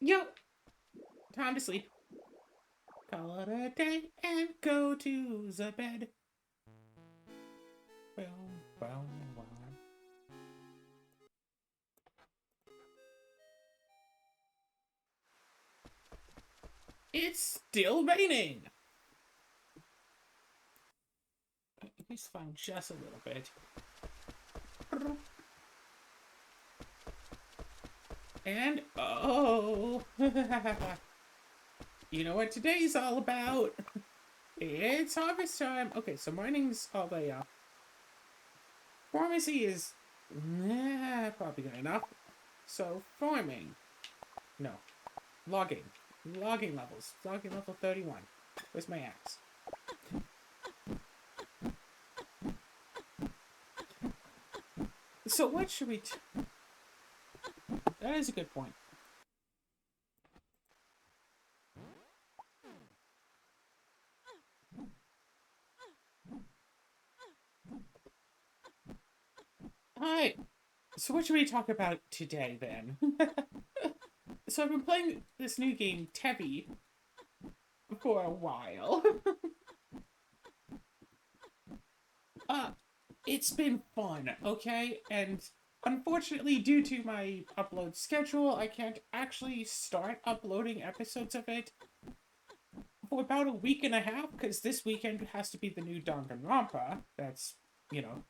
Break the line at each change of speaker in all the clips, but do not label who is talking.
Yo, time to sleep. Call it a day and go to the bed. Boom, boom, boom. It's still raining. At least find just a little bit. And oh, you know what today's all about? It's harvest time. Okay, so mining's all the pharmacy is probably good enough. So farming, no, logging, logging levels, logging level 31. Where's my axe? So what should we? That is a good point. Hi. So what should we talk about today then? So I've been playing this new game, Tevi, for a while. uh, it's been fun, okay? And unfortunately, due to my upload schedule, I can't actually start uploading episodes of it for about a week and a half, because this weekend has to be the new Danganronpa. That's, you know,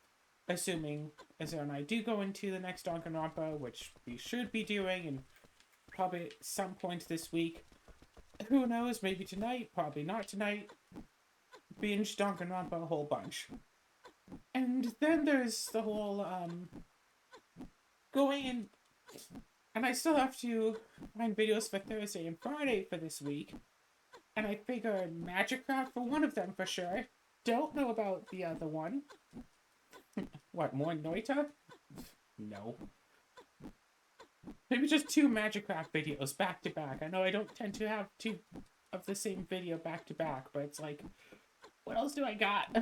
assuming Azar and I do go into the next Danganronpa, which we should be doing, and probably at some point this week. Who knows, maybe tonight, probably not tonight. Binge Danganronpa a whole bunch. And then there's the whole, going in, and I still have to find videos for Thursday and Friday for this week. And I figure Magic Craft for one of them for sure. Don't know about the other one. What, more Noita? No. Maybe just two Magic Craft videos back to back. I know I don't tend to have two of the same video back to back, but it's like, what else do I got?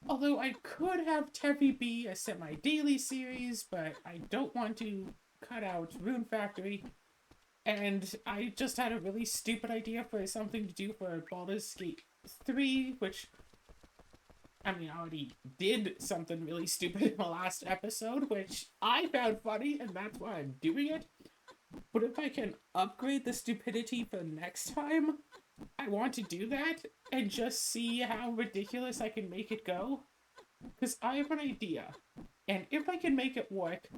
Although I could have Tevi be a semi-daily series, but I don't want to cut out Rune Factory. And I just had a really stupid idea for something to do for Baldur's Gate 3, which, I mean, I already did something really stupid in the last episode, which I found funny, and that's why I'm doing it. But if I can upgrade the stupidity for next time, I want to do that and just see how ridiculous I can make it go. Because I have an idea. And if I can make it work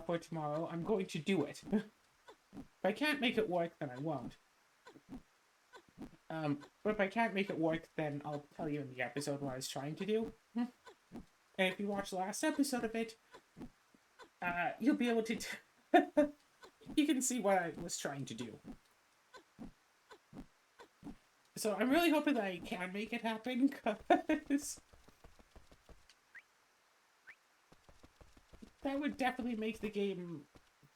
for tomorrow, I'm going to do it. If I can't make it work, then I won't. But if I can't make it work, then I'll tell you in the episode what I was trying to do. And if you watch the last episode of it, you'll be able to... you can see what I was trying to do. So I'm really hoping that I can make it happen, because that would definitely make the game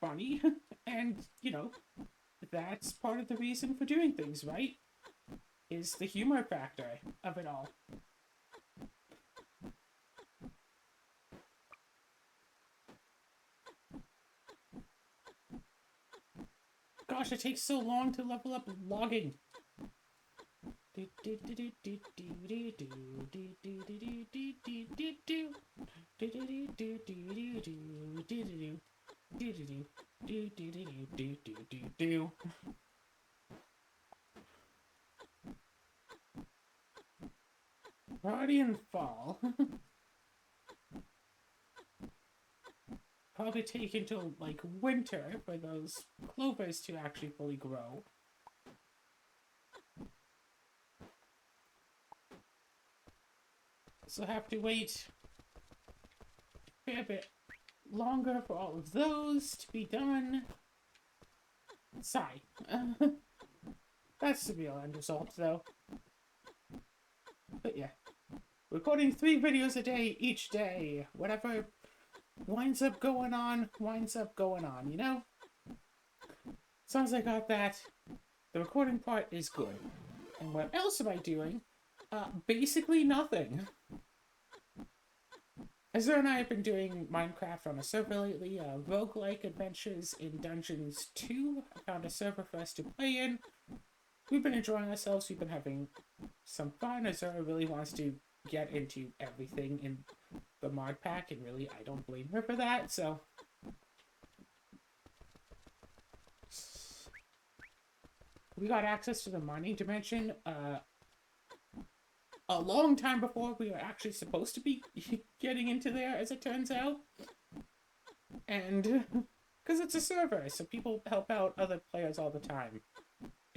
funny. And, you know, that's part of the reason for doing things, right? Is the humor factor of it all. Gosh, it takes so long to level up logging. Guardian Fall. Probably take until like winter for those clovers to actually fully grow. So have to wait a fair bit longer for all of those to be done. Sigh. That's the real end result, though. But yeah. Recording 3 videos a day, each day. Whatever winds up going on, you know? As long as I got that, the recording part is good. And what else am I doing? Basically nothing. Azura and I have been doing Minecraft on a server lately, roguelike adventures in Dungeons 2. I found a server for us to play in. We've been enjoying ourselves, we've been having some fun. Azura really wants to get into everything in the mod pack, and really, I don't blame her for that, so... We got access to the mining dimension, a long time before we were actually supposed to be getting into there, as it turns out. And because it's a server, so people help out other players all the time.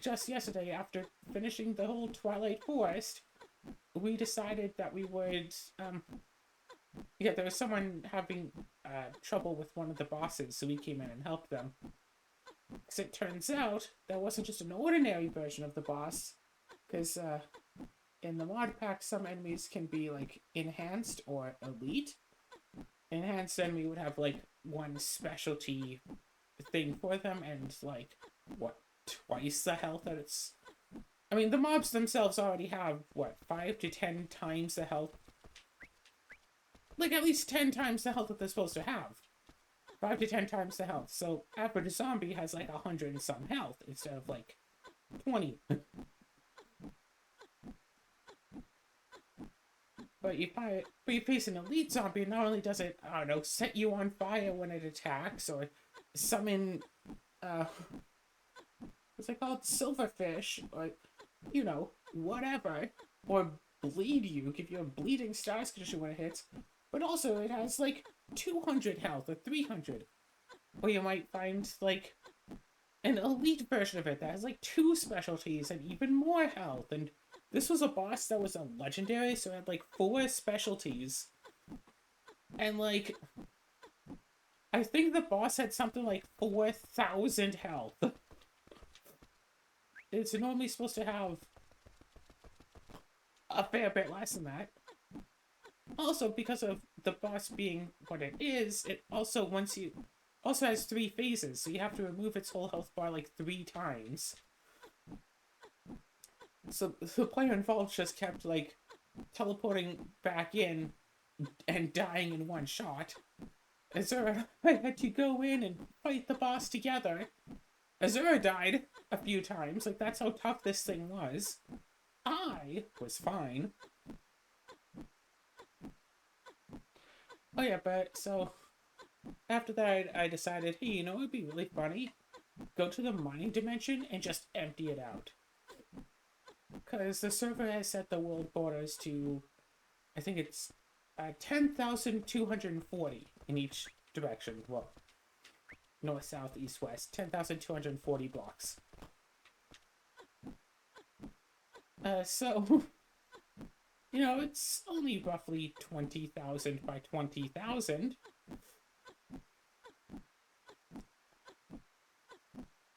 Just yesterday, after finishing the whole Twilight Forest, we decided that we would, yeah, there was someone having trouble with one of the bosses, so we came in and helped them. Because it turns out that wasn't just an ordinary version of the boss, because in the mod pack, some enemies can be, like, enhanced or elite. Enhanced enemy would have, like, one specialty thing for them, and, like, what, twice the health that it's... I mean, the mobs themselves already have, what, 5 to 10 times the health? Like, at least 10 times the health that they're supposed to have. 5 to 10 times the health. So, average zombie has, like, 100 and some health, instead of, like, 20. But you face an elite zombie, not only does it, I don't know, set you on fire when it attacks, or summon, what's it called? Silverfish, or, you know, whatever. Or bleed you, give you a bleeding stars condition when it hits. But also, it has, like, 200 health, or 300. Or you might find, like, an elite version of it that has, like, 2 specialties and even more health, and this was a boss that was a legendary, so it had, like, 4 specialties. And, like, I think the boss had something like 4,000 health. It's normally supposed to have a fair bit less than that. Also, because of the boss being what it is, it also, also has 3 phases, so you have to remove its whole health bar, like, 3 times. So the player involved just kept, like, teleporting back in and dying in one shot. Azura had to go in and fight the boss together. Azura died a few times, like, that's how tough this thing was. I was fine. Oh yeah, but, so, after that I decided, hey, you know, it'd be really funny? Go to the mining dimension and just empty it out. Because the server has set the world borders to, I think it's 10,240 in each direction. Well, north, south, east, west. 10,240 blocks. So, you know, it's only roughly 20,000 by 20,000.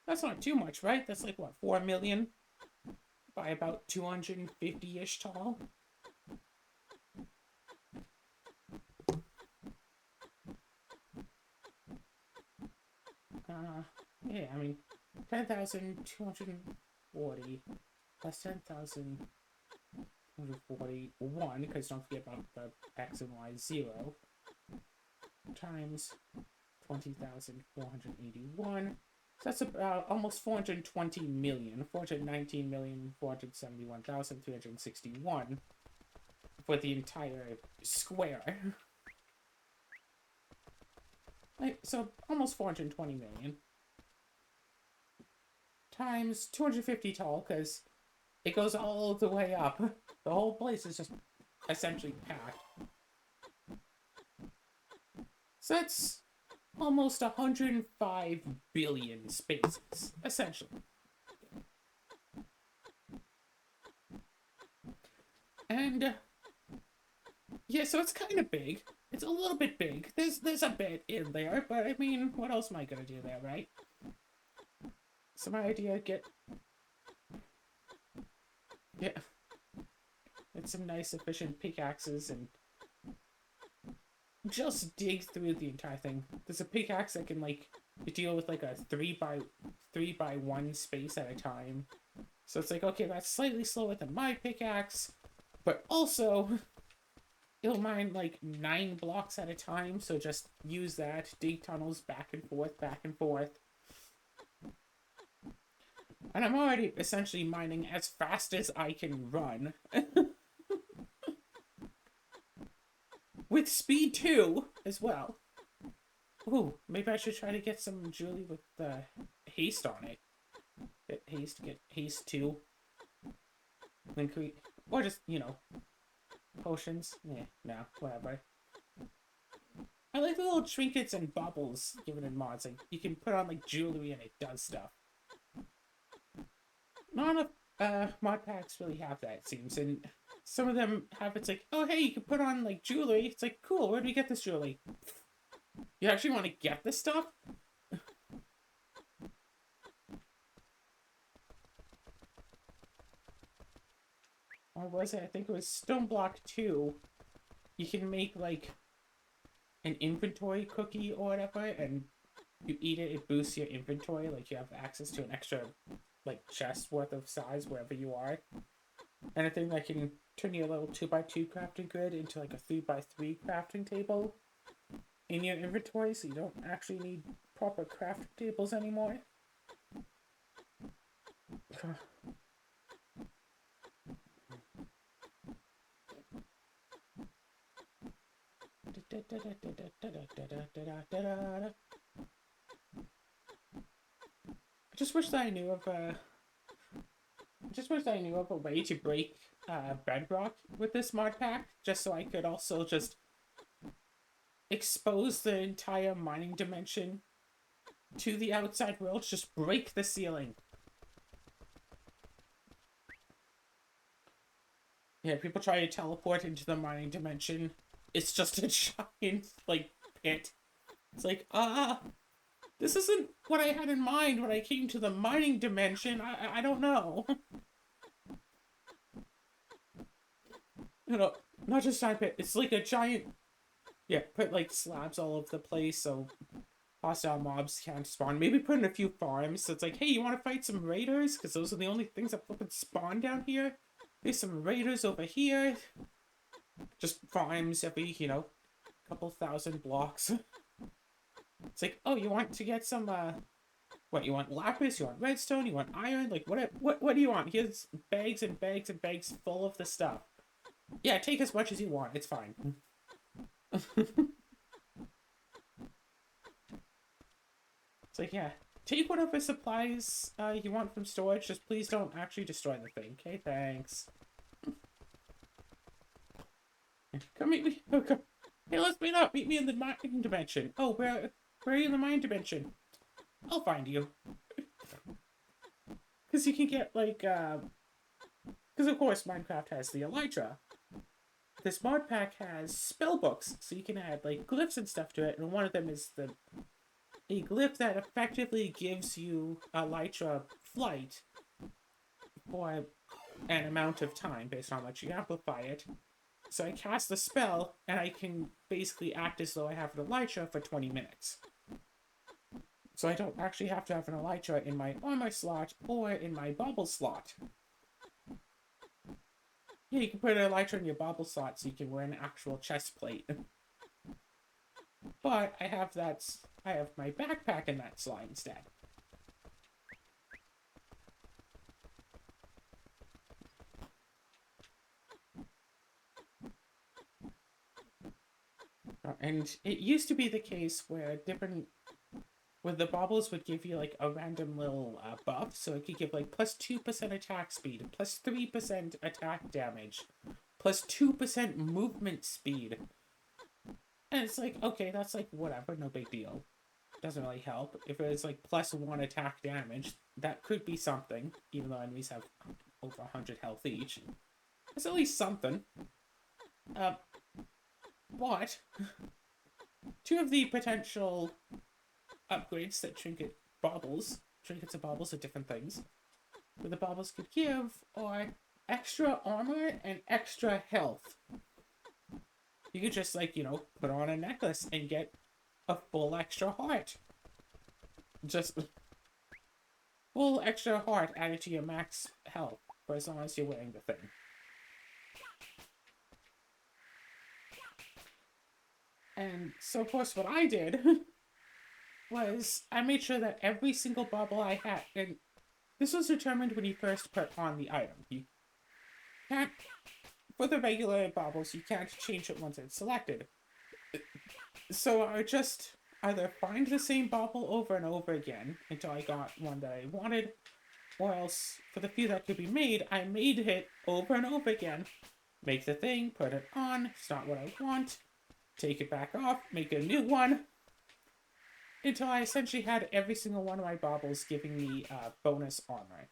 That's not too much, right? That's like, what, 4 million? By about 250-ish tall. Yeah, I mean, 10,240 plus 10,241, because don't forget about the x and y 0, times 20,481. So that's about almost 420 million, 419,471,361 for the entire square. Like, so almost 420 million. Times 250 tall, because it goes all the way up. The whole place is just essentially packed. So that's almost 105 billion spaces, essentially. And, yeah, so it's kind of big. It's a little bit big. There's a bit in there, but I mean, what else am I gonna do there, right? So my idea, get some nice efficient pickaxes and just dig through the entire thing. There's a pickaxe that can, like, deal with, like, a 3 by 1 space at a time. So it's like, okay, that's slightly slower than my pickaxe, but also it'll mine like 9 blocks at a time, so just use that, dig tunnels back and forth, back and forth. And I'm already essentially mining as fast as I can run. With speed too, as well. Ooh, maybe I should try to get some jewelry with haste on it. Get haste 2. Then create, or just, you know, potions. Yeah, no, whatever. I like the little trinkets and bubbles given in mods. Like, you can put on, like, jewelry and it does stuff. Not enough mod packs really have that, it seems. And some of them have, it's like, oh, hey, you can put on, like, jewelry. It's like, cool, where do we get this jewelry? You actually want to get this stuff? Or was it? I think it was Stone Block 2. You can make, like, an inventory cookie or whatever, and you eat it, it boosts your inventory. Like, you have access to an extra, like, chest worth of size wherever you are. And a thing that can turn your little 2x2 crafting grid into, like, a 3x3 crafting table in your inventory, so you don't actually need proper crafting tables anymore. I just wish that I knew of a way to break bedrock with this mod pack, just so I could also just expose the entire mining dimension to the outside world. Just break the ceiling. Yeah, people try to teleport into the mining dimension. It's just a giant, like, pit. It's like, this isn't what I had in mind when I came to the mining dimension. I don't know. You know, not just giant pit. It's like a giant... Yeah, put, like, slabs all over the place so hostile mobs can't spawn. Maybe put in a few farms. So it's like, hey, you want to fight some raiders? Because those are the only things that flippin' spawn down here. There's some raiders over here. Just farms every, you know, couple thousand blocks. It's like, oh, you want to get some, what, you want lapis, you want redstone, you want iron? Like, what do you want? Here's bags and bags and bags full of the stuff. Yeah, take as much as you want. It's fine. It's like, yeah, take whatever supplies you want from storage. Just please don't actually destroy the thing. Okay, thanks. Come meet me. Oh, come. Hey, let's meet up. Meet me in the mining dimension. Oh, where are you in the mining dimension? I'll find you. Because you can get, like, because of course Minecraft has the Elytra. This mod pack has spell books, so you can add, like, glyphs and stuff to it, and one of them is a glyph that effectively gives you Elytra flight for an amount of time based on how much you amplify it. So I cast the spell, and I can basically act as though I have an Elytra for 20 minutes. So I don't actually have to have an Elytra in my armor slot or in my bubble slot. Yeah, you can put an Elytra in your bubble slot so you can wear an actual chest plate. But I have my backpack in that slot instead. And it used to be the case where the baubles would give you like a random little buff, so it could give like plus 2% attack speed, plus 3% attack damage, plus 2% movement speed. And it's like, okay, that's like whatever, no big deal. Doesn't really help. If it's like plus 1 attack damage, that could be something, even though enemies have over 100 health each. That's at least something. But two of the potential upgrades that trinkets and baubles are different things, but the baubles could give are extra armor and extra health. You could just, like, you know, put on a necklace and get a full extra heart. Just full extra heart added to your max health for as long as you're wearing the thing. And so, of course, what I did was I made sure that every single bubble I had, and this was determined when you first put on the item. You can't, for the regular bubbles, you can't change it once it's selected. So I just either find the same bubble over and over again until I got one that I wanted, or else for the few that could be made, I made it over and over again. Make the thing, put it on, it's not what I want, take it back off, make a new one, until I essentially had every single one of my baubles giving me bonus armor.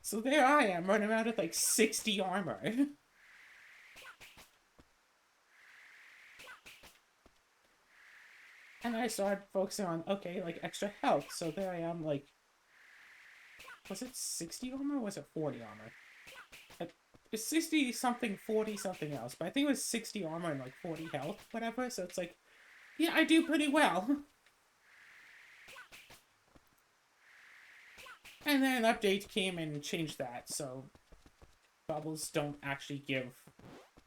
So there I am, running around with like 60 armor. And I started focusing on, okay, like extra health. So there I am, like, was it 60 armor or was it 40 armor? It's 60 something, 40 something else. But I think it was 60 armor and like 40 health, whatever. So it's like, yeah, I do pretty well. And then an update came and changed that. So bubbles don't actually give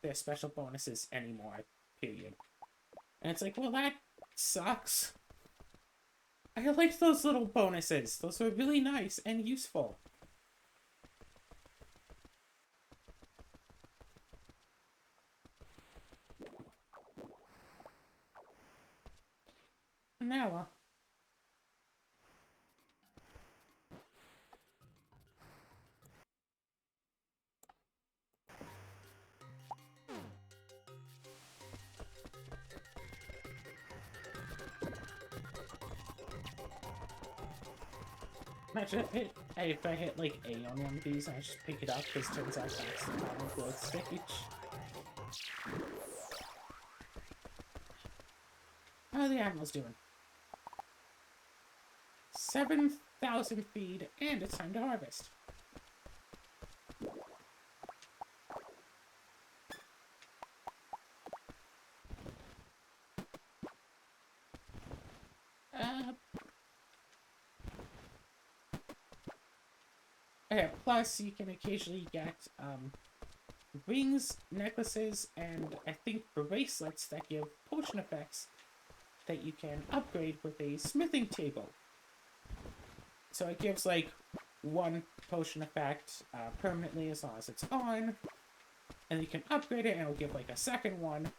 their special bonuses anymore, period. And it's like, well, that sucks. I liked those little bonuses. Those were really nice and useful. Now, imagine if I hit like A on one of these and I just pick it up because it turns out that's the common growth stage. How are the animals doing? 7,000 feed, and it's time to harvest. Okay, plus you can occasionally get rings, necklaces, and I think bracelets that give potion effects that you can upgrade with a smithing table. So it gives like one potion effect permanently as long as it's on, and you can upgrade it and it'll give like a second one.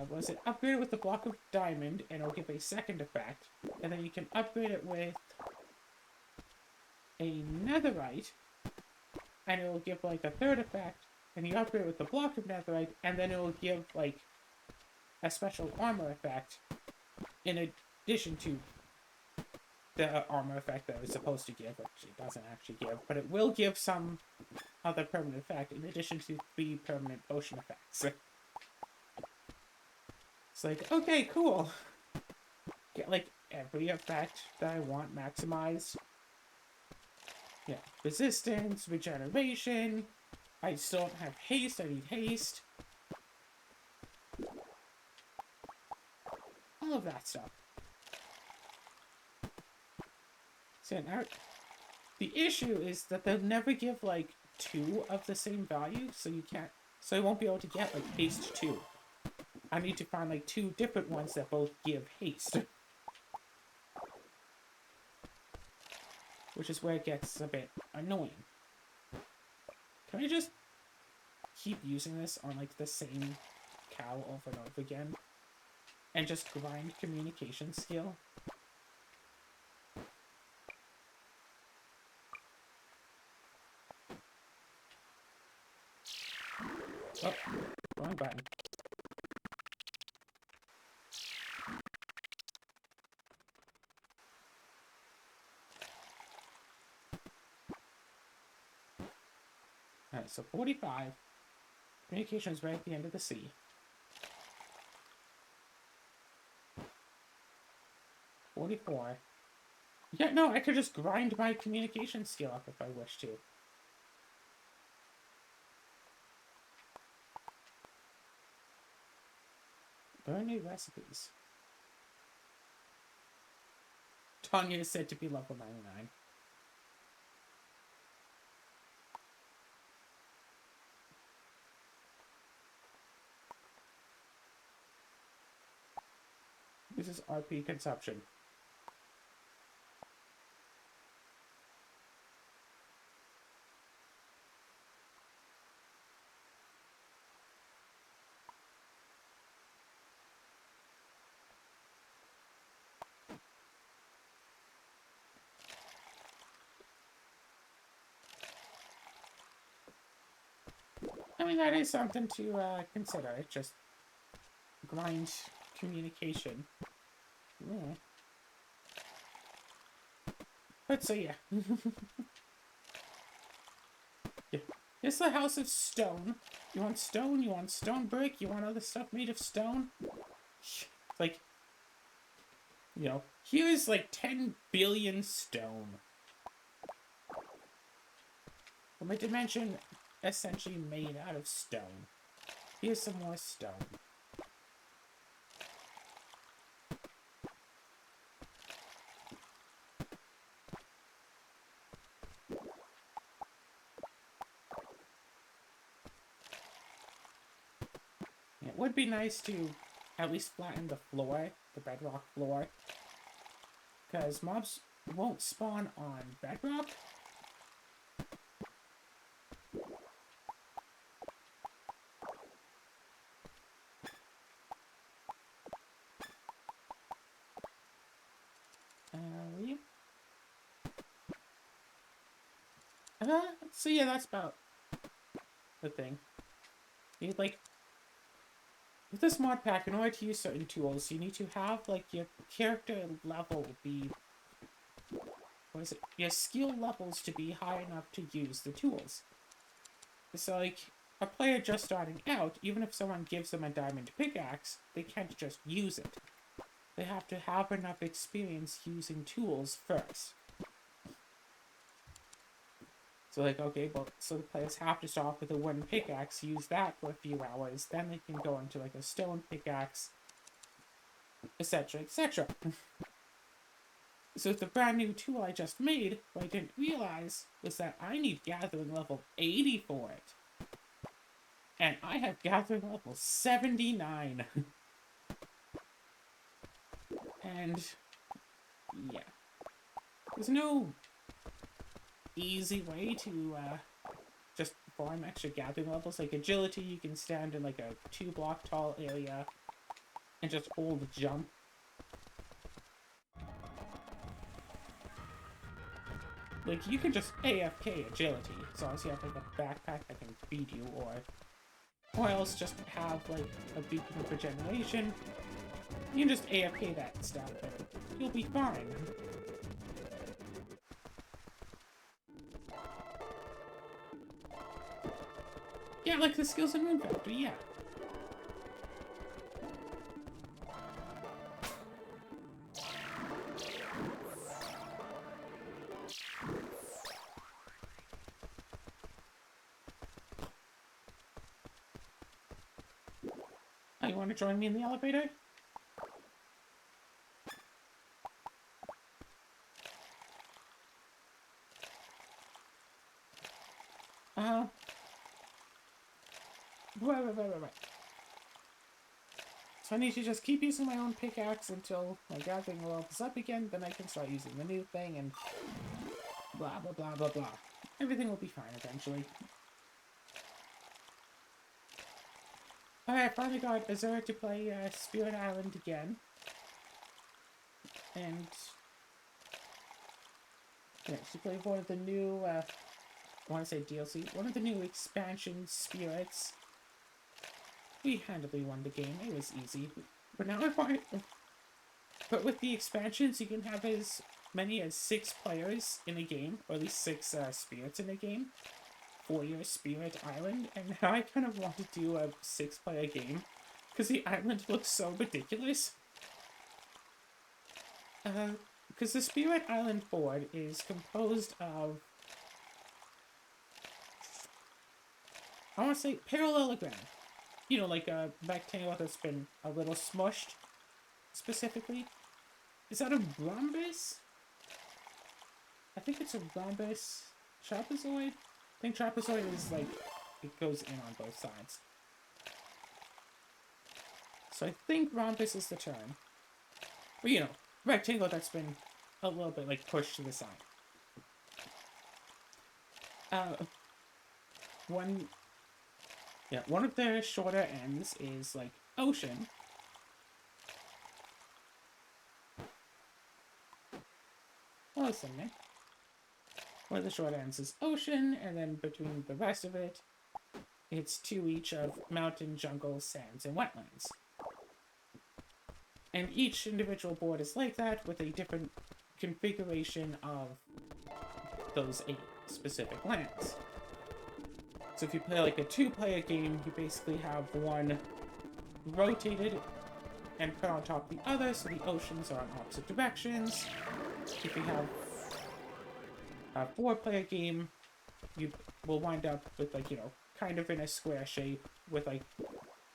Was it upgraded with the block of diamond and it'll give a second effect, and then you can upgrade it with a netherite and it will give like a third effect, and you upgrade it with the block of netherite and then it will give like a special armor effect in addition to the armor effect that it's supposed to give, which it doesn't actually give, but it will give some other permanent effect in addition to 3 permanent potion effects. It's like, okay, cool. Get like every effect that I want maximized. Yeah, resistance, regeneration. I still don't have haste, I need haste. All of that stuff. So now, the issue is that they'll never give like 2 of the same value, so you can't. So I won't be able to get like haste 2. I need to find like 2 different ones that both give haste. Which is where it gets a bit annoying. Can I just keep using this on like the same cow over and over again? And just grind communication skill? Oh, wrong button. Alright, so 45. Communication is right at the end of the C. 44. Yeah, no, I could just grind my communication skill up if I wish to. Learn new recipes. Tanya is said to be level 99. This is RP consumption. I mean, that is something to consider. It's just grind communication. Yeah. But so, yeah. Yeah. It's the House of Stone. You want stone? You want stone brick? You want other stuff made of stone? Like, you know, here's like 10 billion stone. Well, my dimension essentially made out of stone. Here's some more stone. It would be nice to at least flatten the floor, the bedrock floor, because mobs won't spawn on bedrock. So yeah, that's about the thing. You like with this mod pack, in order to use certain tools, you need to have like your character level be, what is it? Your skill levels to be high enough to use the tools. So like a player just starting out, even if someone gives them a diamond pickaxe, they can't just use it. They have to have enough experience using tools first. So like, okay, well, so the players have to start off with a wooden pickaxe, use that for a few hours, then they can go into like a stone pickaxe, etc., etc. So the brand new tool I just made, what I didn't realize was that I need gathering level 80 for it. And I have gathering level 79. And yeah, there's no easy way to just farm extra gathering levels. Like agility, you can stand in like a 2-block tall area and just hold jump. Like you can just AFK agility, as long as you have like a backpack that can feed you, or else just have like a beacon of regeneration. You can just AFK that stuff and you'll be fine. Yeah, like the skills in Rune Factory, yeah. Oh, you want to join me in the elevator? Right. So I need to just keep using my own pickaxe until my gathering level's up again, then I can start using the new thing and blah blah blah blah blah. Everything will be fine eventually. Alright, I finally got Azura to play Spirit Island again. And yeah, she played one of the new, I want to say DLC, one of the new expansion spirits. We handily won the game, it was easy. But now I find, but with the expansions, you can have as many as 6 players in a game, or at least 6 spirits in a game, for your Spirit Island. And now I kind of want to do a 6-player game, because the island looks so ridiculous. Because the Spirit Island board is composed of, I want to say, parallelogram. You know, like a rectangle that's been a little smushed, specifically. Is that a rhombus? I think it's a rhombus. Trapezoid? I think trapezoid is like, it goes in on both sides. So I think rhombus is the term. Or, you know, rectangle that's been a little bit, like, pushed to the side. One of the shorter ends is, like, ocean. Oh, listen, man. One of the short ends is ocean, and then between the rest of it, it's two each of mountain, jungle, sands, and wetlands. And each individual board is like that, with a different configuration of those 8 specific lands. So if you play like a 2-player game, you basically have one rotated and put on top of the other, so the oceans are in opposite directions. If you have a 4-player game, you will wind up with, like, you know, kind of in a square shape with, like,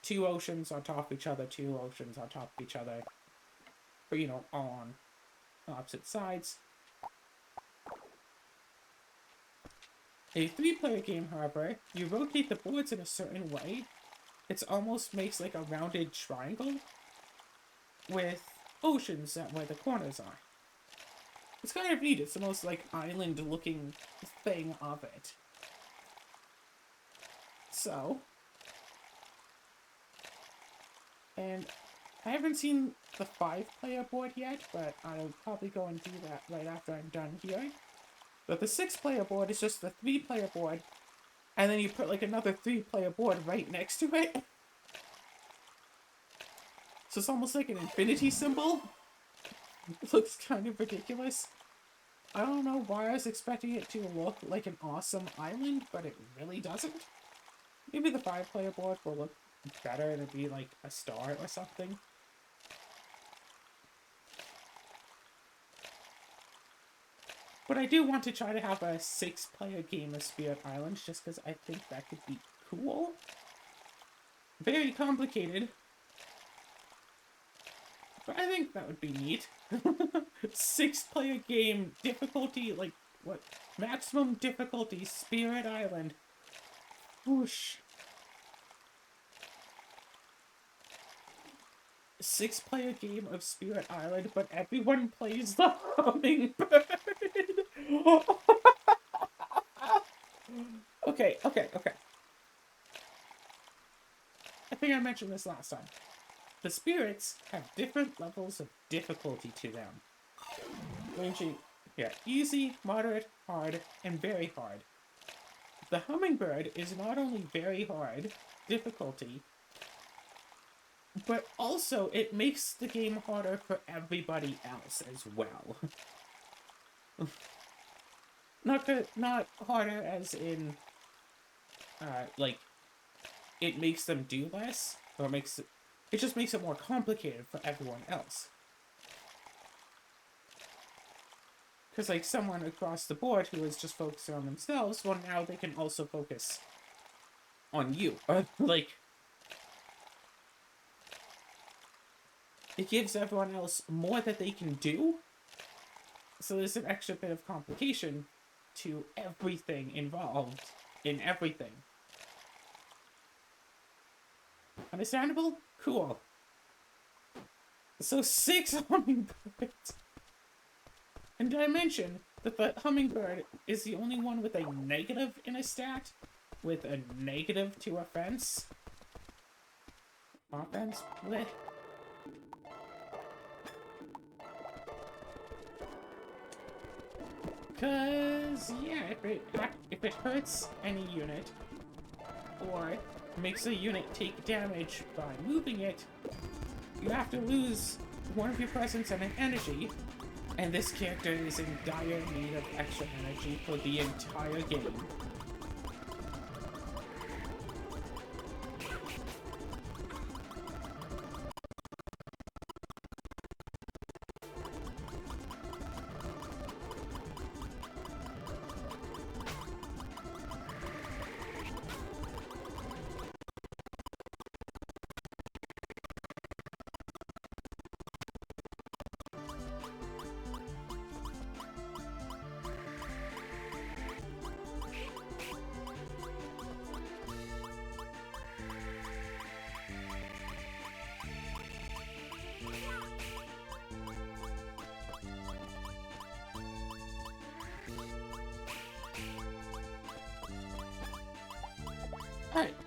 2 oceans on top of each other, 2 oceans on top of each other, but, you know, all on opposite sides. A 3-player game, however, you rotate the boards in a certain way. It almost makes like a rounded triangle with oceans at where the corners are. It's kind of neat. It's the most, like, island-looking thing of it. So, and I haven't seen the 5-player board yet, but I'll probably go and do that right after I'm done here. But the 6-player board is just the 3-player board, and then you put, like, another 3-player board right next to it. So it's almost like an infinity symbol. It looks kind of ridiculous. I don't know why I was expecting it to look like an awesome island, but it really doesn't. Maybe the 5-player board will look better to be like a star or something. But I do want to try to have a 6-player game of Spirit Islands, just because I think that could be cool. Very complicated. But I think that would be neat. 6-player game, difficulty, like, what? Maximum difficulty, Spirit Island. Whoosh. 6-player game of Spirit Island, but everyone plays the hummingbird. Okay. I think I mentioned this last time. The spirits have different levels of difficulty to them. Ranging, easy, moderate, hard, and very hard. The hummingbird is not only very hard difficulty, but also it makes the game harder for everybody else as well. Not harder as in, like, it makes them do less, or it just makes it more complicated for everyone else. Because, like, someone across the board who is just focusing on themselves, well, now they can also focus on you. Like, it gives everyone else more that they can do, so there's an extra bit of complication to everything involved in everything. Understandable? Cool. So 6 hummingbirds. And did I mention that the hummingbird is the only one with a negative in a stat? With a negative to offense? Offense? Blech. Cause, yeah, if it hurts any unit, or makes a unit take damage by moving it, you have to lose one of your presence and an energy, and this character is in dire need of extra energy for the entire game.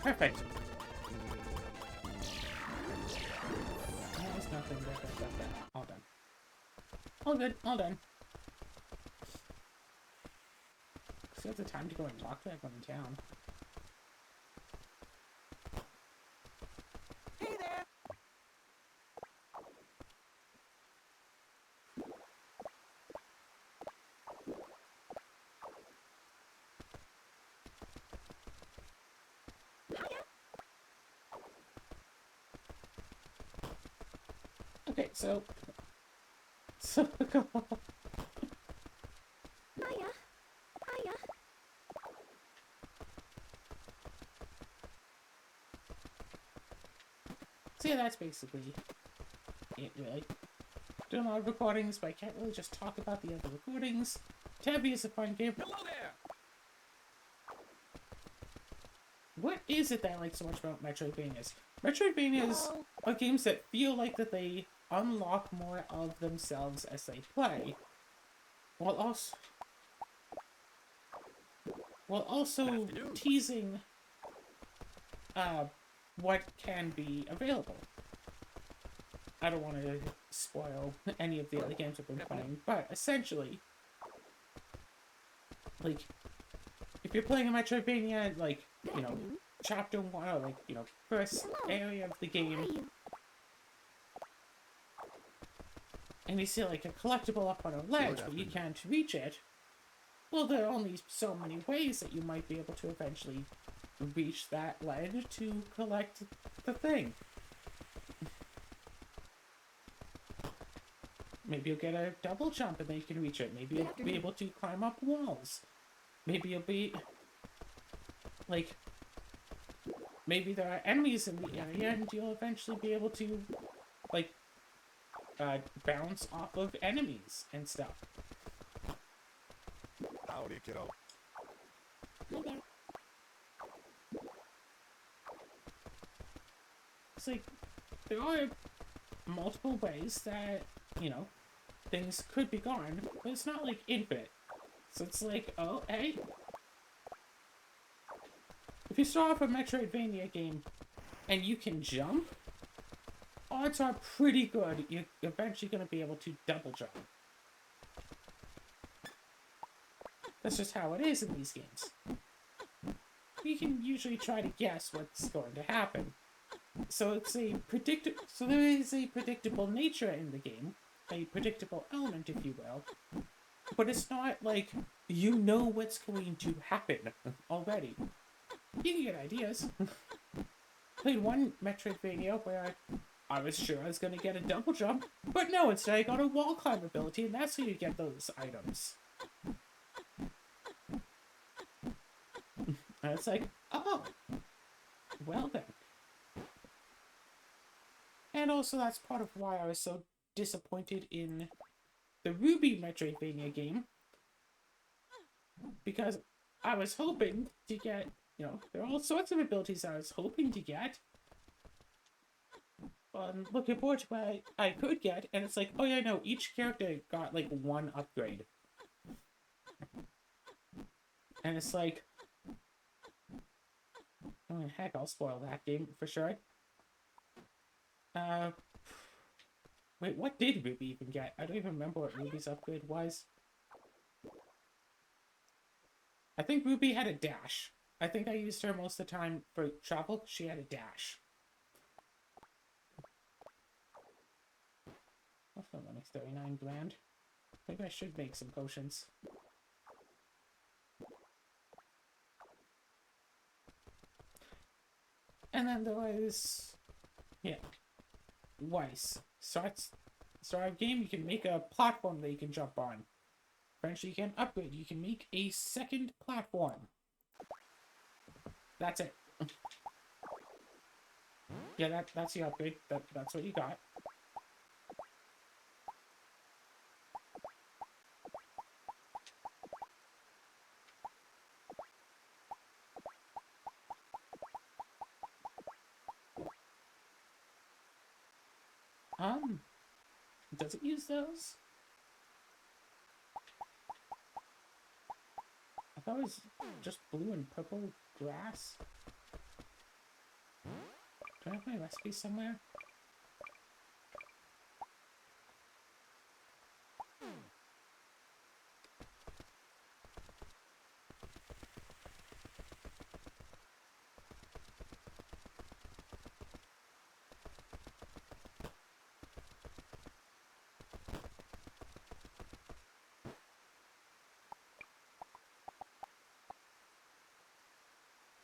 Perfect. There's nothing there. All done. All good. All done. Still have the time to go and talk to everyone in town.
Hey there!
Okay, so
Hiya! Hiya!
so yeah, that's basically it, really. Doing a lot of recordings, but I can't really just talk about the other recordings. Tabby is a fun game.
Hello there!
What is it that I like so much about Metroidvanias? Metroidvanias are games that feel like that they unlock more of themselves as they play, while also teasing what can be available. I don't want to spoil any of the other games I've been playing, but essentially, like, if you're playing a Metroidvania, like, you know, chapter 1, or like, you know, first area of the game, and you see like a collectible up on a ledge, but you can't reach it, well, there are only so many ways that you might be able to eventually reach that ledge to collect the thing. Maybe you'll get a double jump and then you can reach it. Maybe you'll be able to climb up walls. Maybe you'll be, like, maybe there are enemies in the area and you'll eventually be able to, like, bounce off of enemies and stuff.
Howdy, kiddo. Hey there.
It's like, there are multiple ways that, you know, things could be gone, but it's not like infinite. So it's like, oh, hey. If you start off a Metroidvania game and you can jump, odds are pretty good you're eventually going to be able to double jump. That's just how it is in these games. You can usually try to guess what's going to happen. So there is a predictable nature in the game, a predictable element, if you will. But it's not like you know what's going to happen already. You can get ideas. Played one Metroidvania where I was sure I was going to get a double jump, but no, instead I got a wall climb ability, and that's how you get those items. And it's like, oh, well then. And also that's part of why I was so disappointed in the Ruby Metroidvania game, because I was hoping to get, you know, there are all sorts of abilities I was hoping to get. I'm looking forward to what I could get, and it's like, oh yeah, no, each character got like one upgrade. And it's like, oh heck, I'll spoil that game for sure. Wait, what did Ruby even get? I don't even remember what Ruby's upgrade was. I think Ruby had a dash. I think I used her most of the time for travel. She had a dash. What's my money? 39 grand. Maybe I should make some potions. And then there was, yeah, Weiss. Start a game, you can make a platform that you can jump on. Eventually you can upgrade. You can make a second platform. That's it. Yeah, that's the upgrade. That's what you got. Does it use those? I thought it was just blue and purple grass. Do I have my recipe somewhere?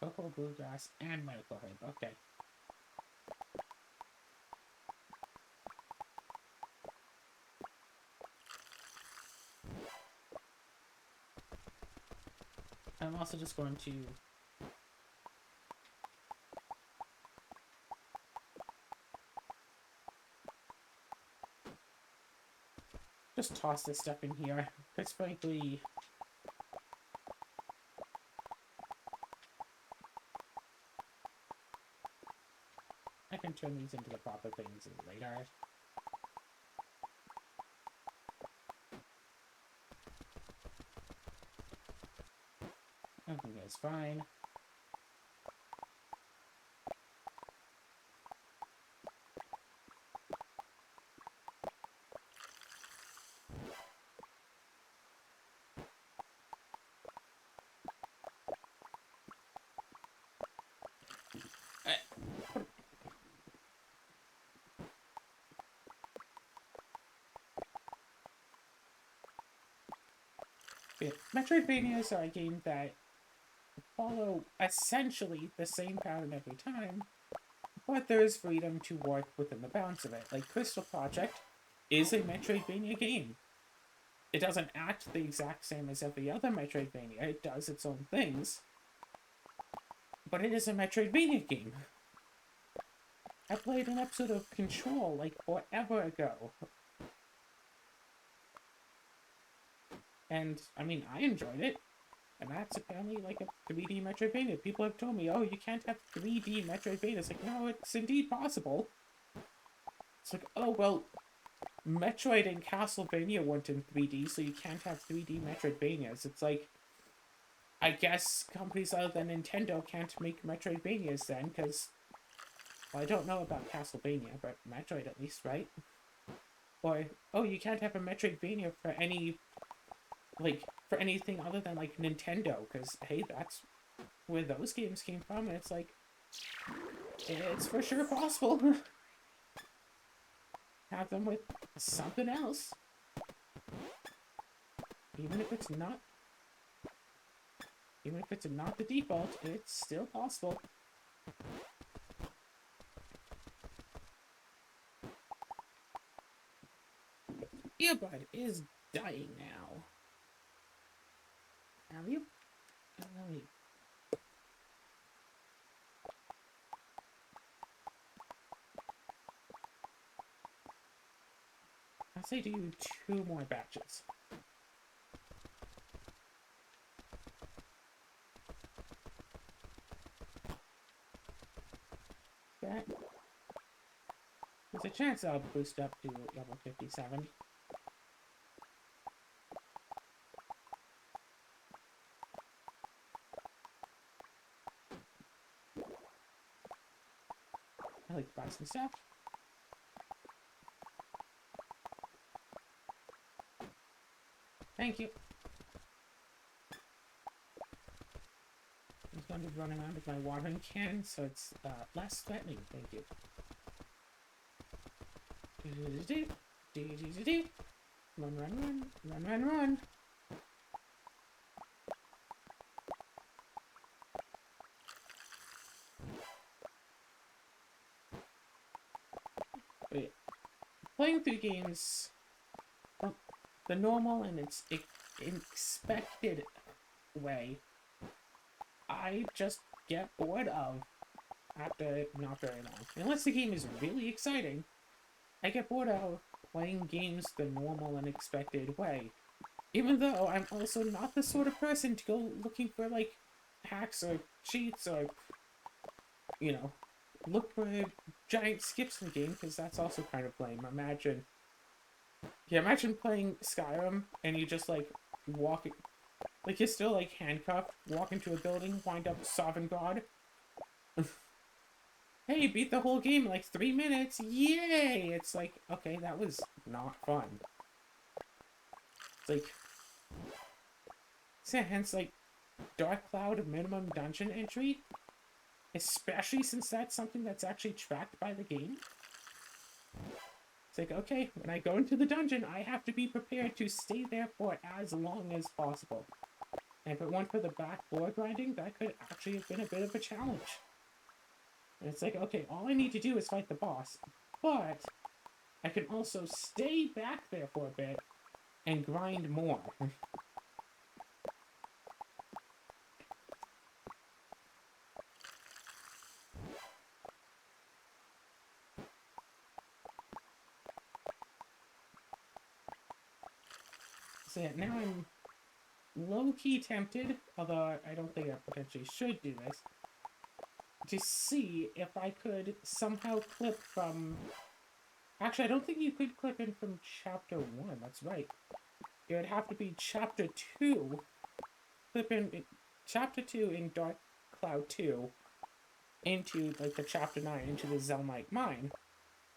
Cocoa, bluegrass, and medical herb. Okay. I'm also just going to just toss this stuff in here, because frankly, I can turn these into the proper things later. Everything is fine. Yeah, Metroidvanias are a game that follow essentially the same pattern every time, but there is freedom to work within the bounds of it. Like Crystal Project is a Metroidvania game. It doesn't act the exact same as every other Metroidvania. It does its own things, but it is a Metroidvania game. I played an episode of Control like forever ago, and I mean I enjoyed it. And that's apparently like a 3D Metroidvania. People have told me, oh, you can't have 3D Metroidvania. It's like, no, it's indeed possible. It's like, oh, well, Metroid and Castlevania weren't in 3D, so you can't have 3D Metroidvanias. It's like, I guess companies other than Nintendo can't make Metroidvanias then, because, well, I don't know about Castlevania, but Metroid at least, right? Or, oh, you can't have a Metroidvania for any, like, for anything other than, like, Nintendo, because, hey, that's where those games came from, and it's like, it's for sure possible. Have them with something else. Even if it's not the default, it's still possible. Earbud is dying now. Have you? Wait. I'll say do 2 more batches. That. There's a chance I'll boost up to level 57. I like to buy some stuff. Thank you. I'm just going to run around with my watering can, so it's less threatening. Thank you. Run, run, run, run, run, run. Wait. Playing through games the normal and its expected way, I just get bored of after not very long. Unless the game is really exciting, I get bored of playing games the normal and expected way. Even though I'm also not the sort of person to go looking for, like, hacks or cheats or, you know, look for giant skips in the game, because that's also kind of lame. Imagine playing Skyrim and you just, like, walk, like, you're still, like, handcuffed, walk into a building, wind up Sovereign God. hey, beat the whole game in like 3 minutes. Yay! It's like, okay, that was not fun. It's like, so hence like Dark Cloud minimum dungeon entry, especially since that's something that's actually tracked by the game. It's like, okay, when I go into the dungeon, I have to be prepared to stay there for as long as possible. And if it weren't for the back floor grinding, that could actually have been a bit of a challenge. And it's like, okay, all I need to do is fight the boss, but I can also stay back there for a bit and grind more. So yeah, now I'm low-key tempted, although I don't think I potentially should do this, to see if I could somehow clip from... Actually, I don't think you could clip in from Chapter 1, that's right. It would have to be Chapter 2, clip in Chapter 2 in Dark Cloud 2, into, like, the Chapter 9, into the Zelmite Mine,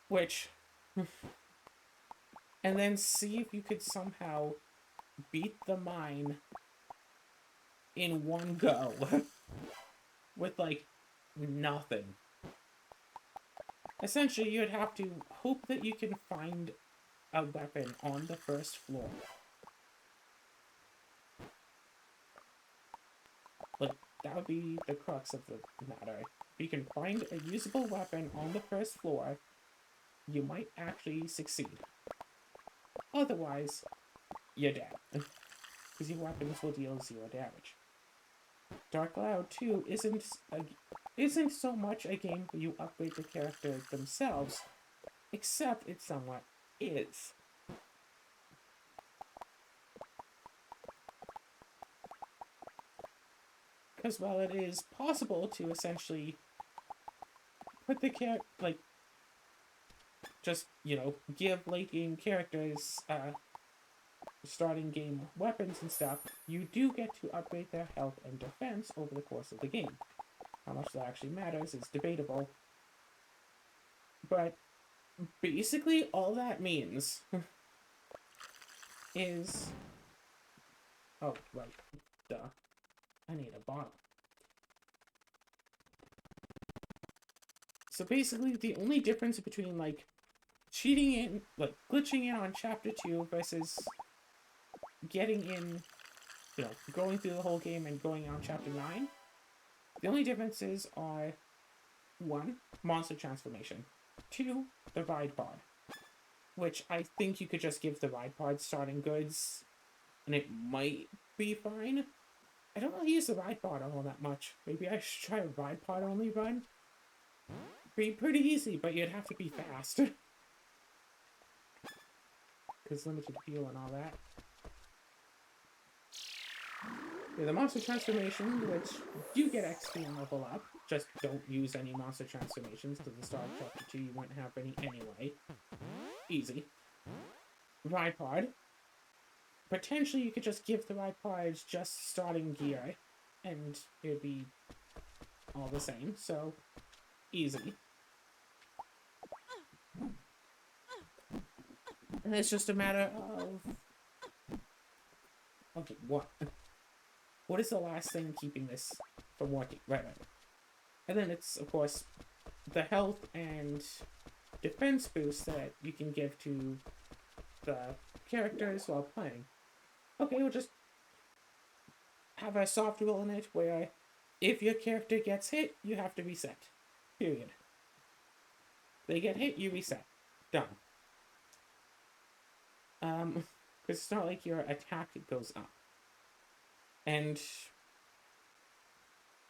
which... and then see if you could somehow beat the mine in one go with like nothing. Essentially, you'd have to hope that you can find a weapon on the first floor. Like, that would be the crux of the matter. If you can find a usable weapon on the first floor, you might actually succeed. Otherwise, you're dead. Because your weapons will deal 0 damage. Dark Cloud 2 isn't so much a game where you upgrade the characters themselves, except it somewhat is. Because while it is possible to essentially put the just, give late game characters starting game weapons and stuff, you do get to upgrade their health and defense over the course of the game. How much that actually matters is debatable. But basically all that means is... Oh, right. Duh. I need a bottle. So basically the only difference between, like, cheating in, like, glitching in on Chapter 2 versus getting in, going through the whole game and going on Chapter 9, the only differences are 1. Monster transformation. 2. The ride pod. Which I think you could just give the ride pod starting goods and it might be fine. I don't really use the ride pod all that much. Maybe I should try a ride pod only run. Be pretty easy, but you'd have to be fast. Because limited fuel and all that. Yeah, the monster transformation, which do get XP and level up, just don't use any monster transformations, because at the start of Chapter 2 you wouldn't have any anyway. Easy. Ride pod. Potentially you could just give the ride pods just starting gear, and it would be all the same, so easy. And it's just a matter of what? What is the last thing keeping this from working? Right. And then it's, of course, the health and defense boost that you can give to the characters while playing. Okay, we'll just have a soft rule in it where if your character gets hit, you have to reset. Period. They get hit, you reset. Done. Because it's not like your attack goes up. And,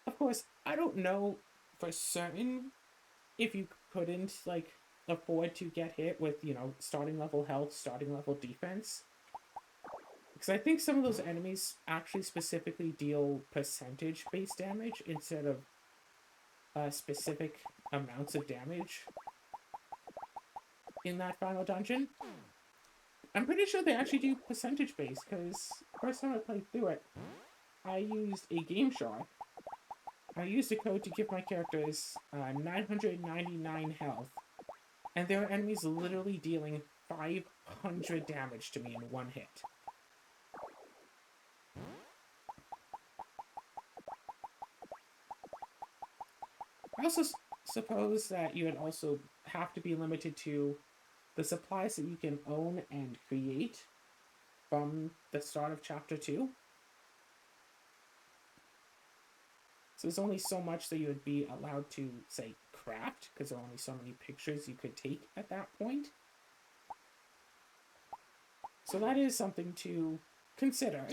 of course, I don't know for certain if you couldn't, like, afford to get hit with, starting level health, starting level defense. Because I think some of those enemies actually specifically deal percentage-based damage instead of specific amounts of damage in that final dungeon. I'm pretty sure they actually do percentage-based, because first time I played through it, I used a game shot, I used a code to give my characters 999 health, and there are enemies literally dealing 500 damage to me in one hit. I also suppose that you would also have to be limited to the supplies that you can own and create from the start of Chapter 2. So there's only so much that you would be allowed to, say, craft, because there are only so many pictures you could take at that point. So that is something to consider.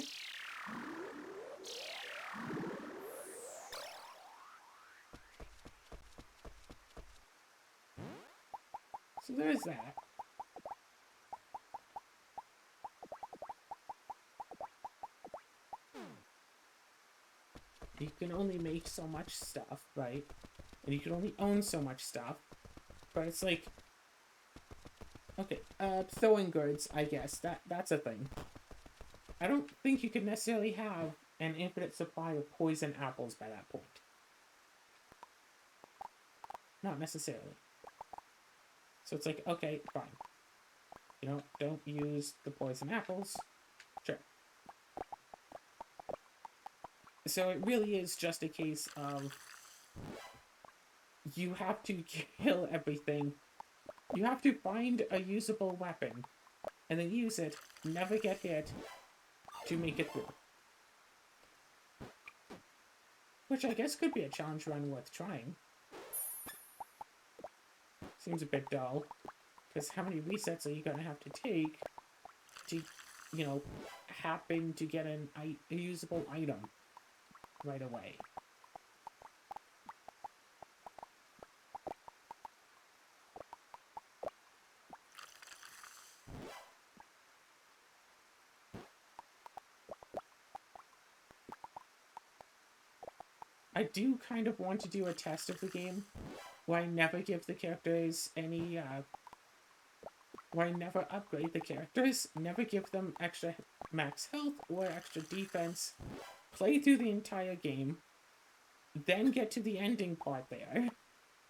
So there is that. You can only make so much stuff, right? And you can only own so much stuff. But it's like, okay, throwing goods, I guess, that's a thing. I don't think you could necessarily have an infinite supply of poison apples by that point. Not necessarily. So it's like, okay, fine. You know, don't use the poison apples. Sure. So it really is just a case of you have to kill everything. You have to find a usable weapon and then use it, never get hit, to make it through. Which I guess could be a challenge run worth trying. Seems a bit dull. Because how many resets are you going to have to take to, you know, happen to get a usable item right away? I do kind of want to do a test of the game where I never give the characters any, where I never upgrade the characters, never give them extra max health or extra defense, play through the entire game, then get to the ending part there,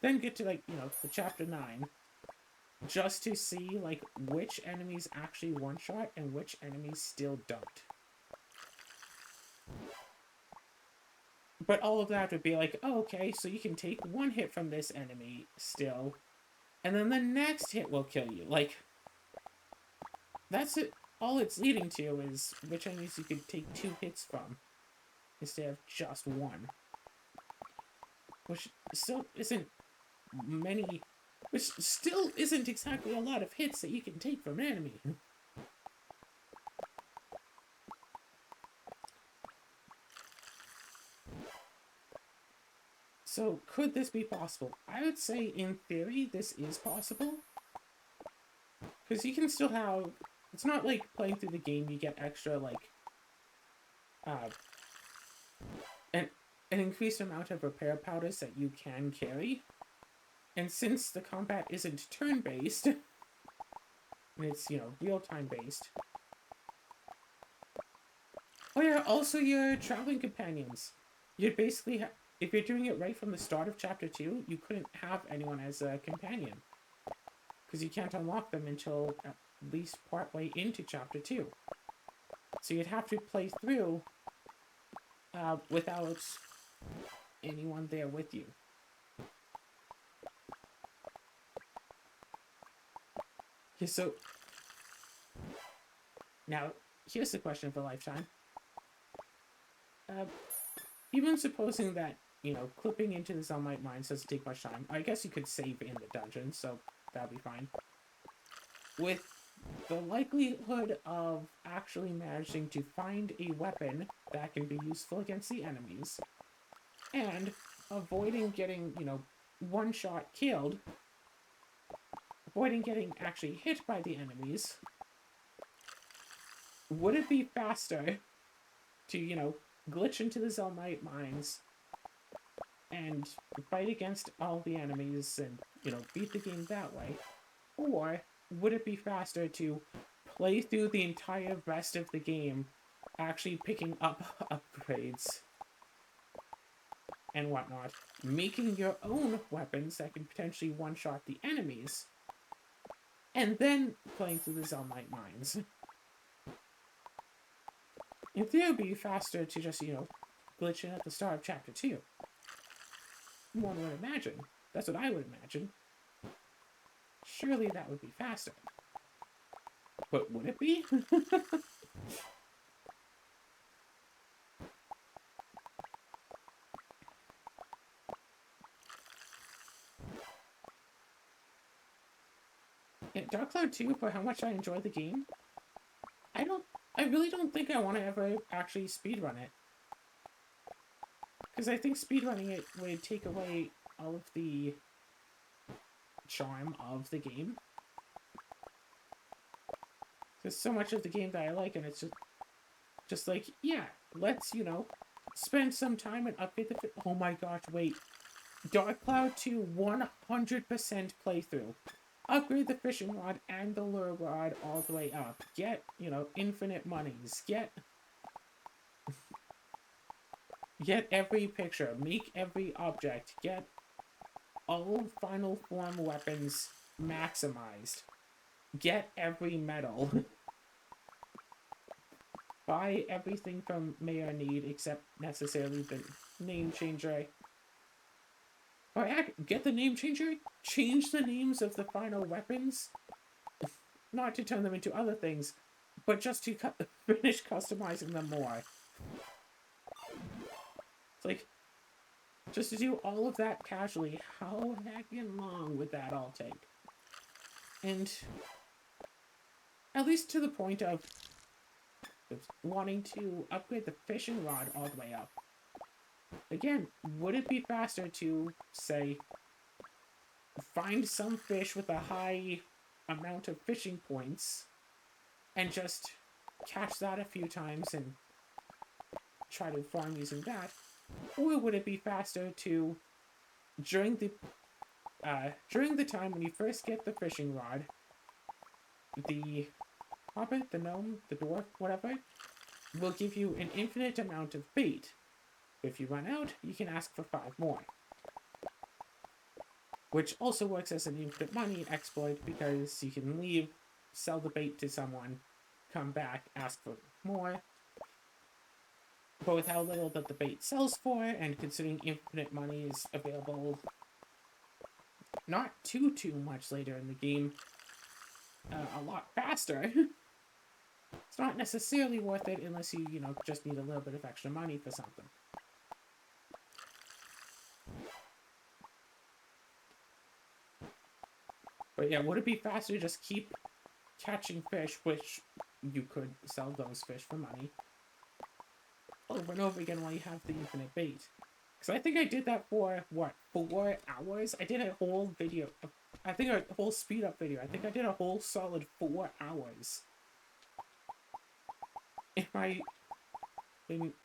then get to, like, you know, the chapter 9, just to see, like, which enemies actually one-shot and which enemies still don't. But all of that would be like, oh, okay, so you can take one hit from this enemy still, and then the next hit will kill you. Like, that's it. All it's leading to is which enemies you could take 2 hits from instead of just one. Which still isn't many... Which still isn't exactly a lot of hits that you can take from an enemy. So, could this be possible? I would say, in theory, this is possible. Because you can still have... It's not like playing through the game you get extra, like... an increased amount of repair powders that you can carry. And since the combat isn't turn-based, and it's, you know, real-time based... Oh yeah, also your traveling companions. You'd basically if you're doing it right from the start of Chapter 2, you couldn't have anyone as a companion. Because you can't unlock them until at least partway into Chapter 2. So you'd have to play through without anyone there with you. Okay, so... Now, here's the question of a lifetime. Even supposing that, you know, clipping into the Zelmite mines doesn't take much time. I guess you could save in the dungeon, so that'll be fine. With the likelihood of actually managing to find a weapon that can be useful against the enemies, and avoiding getting, you know, one-shot killed, avoiding getting actually hit by the enemies, would it be faster to, you know, glitch into the Zelmite mines and fight against all the enemies and, you know, beat the game that way? Or would it be faster to play through the entire rest of the game actually picking up upgrades? and whatnot, making your own weapons that can potentially one-shot the enemies, and then playing through the Zelmite mines. In theory, it would be faster to just, glitch in at the start of Chapter 2. One would imagine. That's what I would imagine. Surely that would be faster. But would it be? Yeah, Dark Cloud 2, for how much I enjoy the game, I really don't think I want to ever actually speedrun it. Because I think speedrunning it would take away all of the charm of the game. There's so much of the game that I like, and it's just like, yeah, let's, spend some time and update the... Oh my gosh, wait. Dark Cloud 2 100% playthrough. Upgrade the fishing rod and the lure rod all the way up. Get, infinite monies. Get every picture. Make every object. Get all final form weapons maximized. Get every medal. Buy everything from Mayor Need except necessarily the name changer. Or get the name changer, change the names of the final weapons, not to turn them into other things, but just to finish customizing them more. It's like, just to do all of that casually, how heckin' long would that all take? And at least to the point of wanting to upgrade the fishing rod all the way up. Again, would it be faster to, say, find some fish with a high amount of fishing points and just catch that a few times and try to farm using that? Or would it be faster to, during the time when you first get the fishing rod, the hobbit, the gnome, the dwarf, whatever, will give you an infinite amount of bait. If you run out, you can ask for 5 more. Which also works as an infinite money exploit because you can leave, sell the bait to someone, come back, ask for more. But with how little that the bait sells for, and considering infinite money is available not too much later in the game, a lot faster, it's not necessarily worth it unless you, just need a little bit of extra money for something. But yeah, would it be faster to just keep catching fish, which you could sell those fish for money, over and over again while you have the infinite bait? Because I think I did that for, 4 hours? I did a whole video, I think a whole speed up video. I think I did a whole solid 4 hours in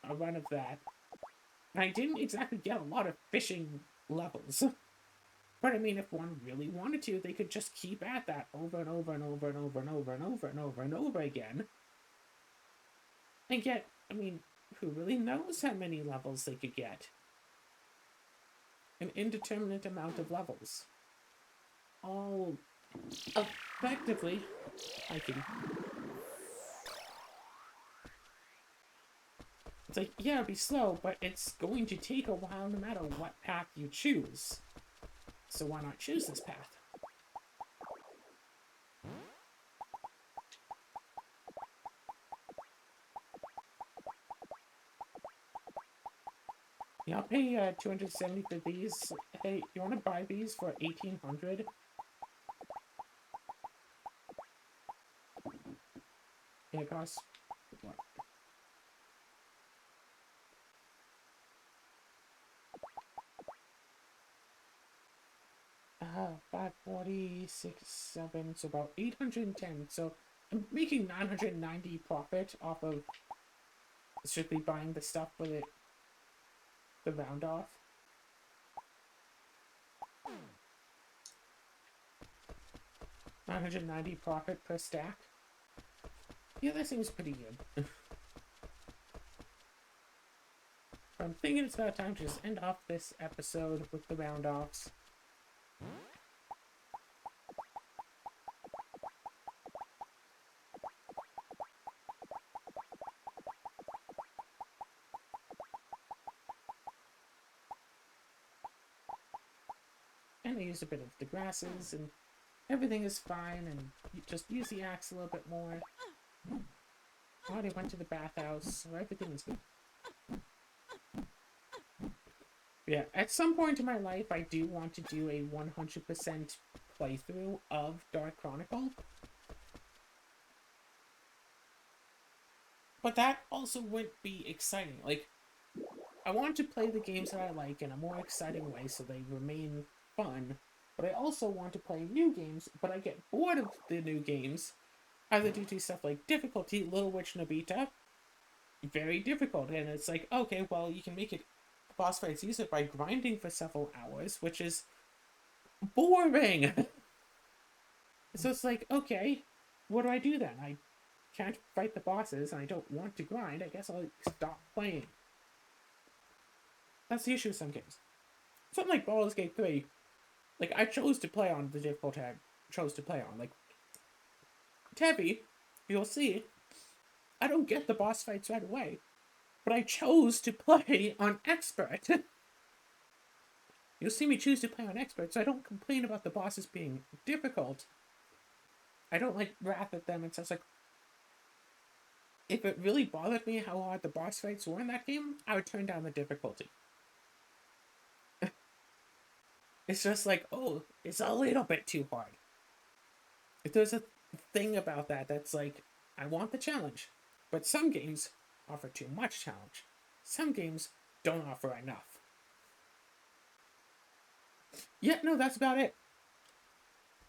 a run of that. And I didn't exactly get a lot of fishing levels. But I mean, if one really wanted to, they could just keep at that over and over and over and over and over and over and over and over again. And get, I mean, who really knows how many levels they could get? An indeterminate amount of levels. All effectively hiking. It's like, yeah, it'll be slow, but it's going to take a while no matter what path you choose. So why not choose this path? Yeah, I'll pay $270 for these. Hey, you want to buy these for $1,800? Yeah, it costs what? $540, 7, so about $810. So I'm making $990 profit off of strictly buying the stuff for the round off. $990 profit per stack. Yeah, that seems pretty good. I'm thinking it's about time to just end off this episode with the round-offs. And I used a bit of the grasses, and everything is fine, and you just use the axe a little bit more. I already went to the bathhouse, so everything is good. Yeah, at some point in my life, I do want to do a 100% playthrough of Dark Chronicle. But that also wouldn't be exciting. Like, I want to play the games that I like in a more exciting way so they remain fun. But I also want to play new games, but I get bored of the new games, either due to stuff like difficulty, Little Witch Nobita, very difficult. And it's like, okay, well, you can make it boss fights easier by grinding for several hours, which is boring. So it's like, okay, what do I do then? I can't fight the bosses and I don't want to grind. I guess I'll stop playing. That's the issue with some games. Something like Baldur's Gate 3, like, I chose to play on the difficulty I chose to play on. Like, Tevi, you'll see, I don't get the boss fights right away, but I chose to play on Expert. You'll see me choose to play on Expert, so I don't complain about the bosses being difficult. I don't, like, wrath at them and stuff. Like, if it really bothered me how hard the boss fights were in that game, I would turn down the difficulty. It's just like, oh, it's a little bit too hard. If there's a thing about that that's like, I want the challenge. But some games offer too much challenge. Some games don't offer enough. Yeah, no, that's about it.